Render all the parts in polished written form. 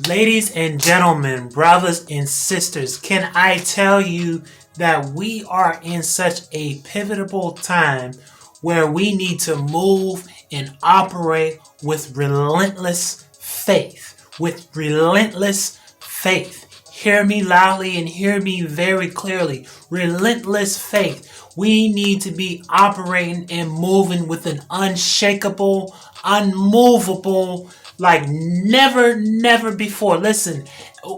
Ladies and gentlemen, brothers and sisters, can I tell you that we are in such a pivotal time where we need to move and operate with relentless faith. With relentless faith. Hear me loudly and hear me very clearly. Relentless faith. We need to be operating and moving with an unshakable, unmovable, like never before. Listen.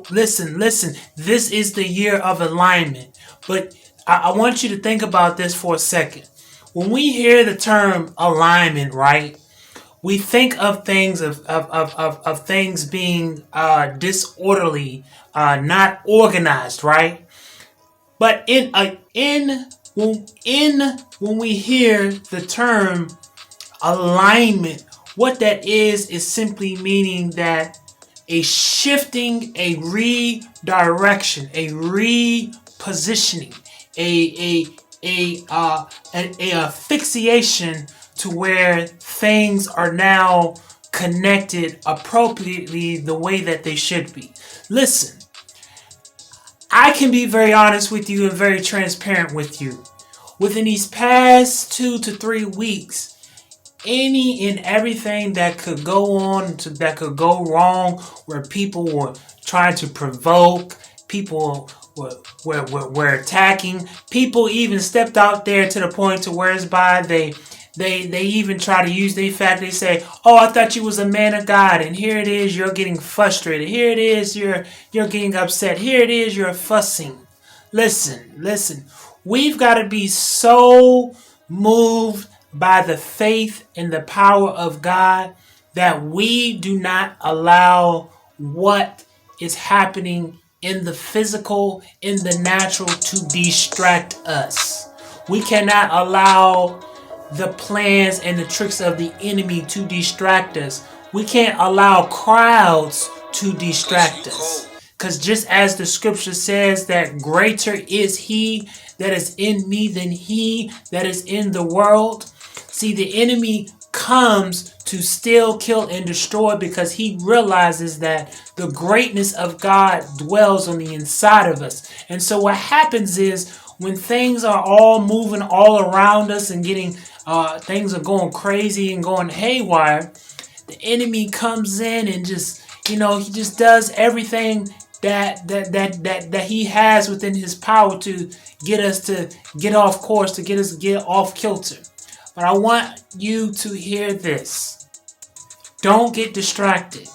This is the year of alignment. But I want you to think about this for a second. When we hear the term alignment, right? We think of things of things being disorderly, not organized, right? But when we hear the term alignment, what that is simply meaning that a shifting, a redirection, a repositioning, a asphyxiation to where things are now connected appropriately the way that they should be. Listen, I can be very honest with you and very transparent with you. Within these past 2 to 3 weeks, any and everything that could go on, that could go wrong, where people were trying to provoke, people were attacking, people even stepped out there to the point to whereby they even try to use the fact they say, "Oh, I thought you was a man of God, and here it is, you're getting frustrated. Here it is, you're getting upset. Here it is, you're fussing." Listen. We've got to be so moved by the faith and the power of God that we do not allow what is happening in the physical, in the natural, to distract us. We cannot allow the plans and the tricks of the enemy to distract us. We can't allow crowds to distract us. Because just as the scripture says that greater is he that is in me than he that is in the world. See, the enemy comes to steal, kill, and destroy because he realizes that the greatness of God dwells on the inside of us. And so what happens is when things are all moving all around us and getting things are going crazy and going haywire, the enemy comes in and just, he just does everything that he has within his power to get us to get off course, to get us to get off kilter. But I want you to hear this. Don't get distracted.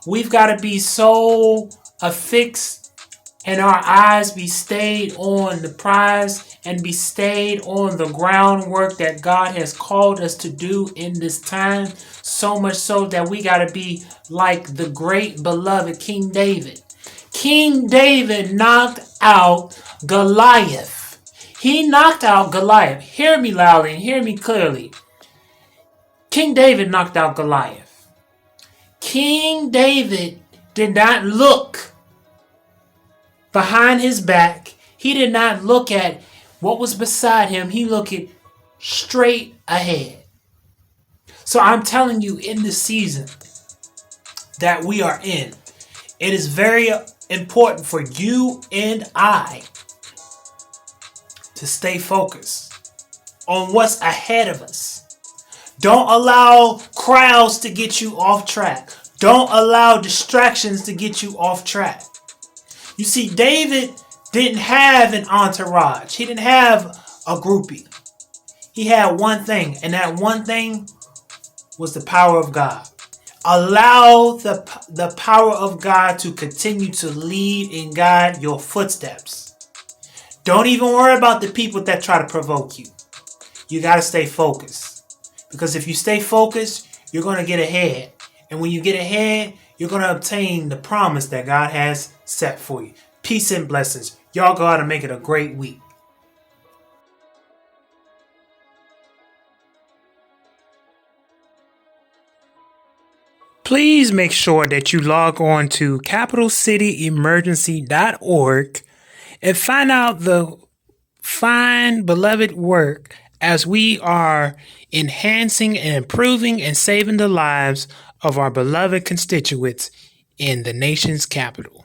We've got to be so affixed and our eyes be stayed on the prize and be stayed on the groundwork that God has called us to do in this time. So much so that we got to be like the great beloved King David. King David knocked out Goliath. He knocked out Goliath. Hear me loudly and hear me clearly. King David knocked out Goliath. King David did not look behind his back. He did not look at what was beside him. He looked straight ahead. So I'm telling you, in this season that we are in, it is very important for you and I to stay focused on what's ahead of us. Don't allow crowds to get you off track. Don't allow distractions to get you off track. You see, David didn't have an entourage. He didn't have a groupie. He had one thing, and that one thing was the power of God. Allow the power of God to continue to lead and guide your footsteps. Don't even worry about the people that try to provoke you. You got to stay focused. Because if you stay focused, you're going to get ahead. And when you get ahead, you're going to obtain the promise that God has set for you. Peace and blessings. Y'all go out and make it a great week. Please make sure that you log on to capitalcityemergency.org and find out the fine, beloved work as we are enhancing and improving and saving the lives of our beloved constituents in the nation's capital.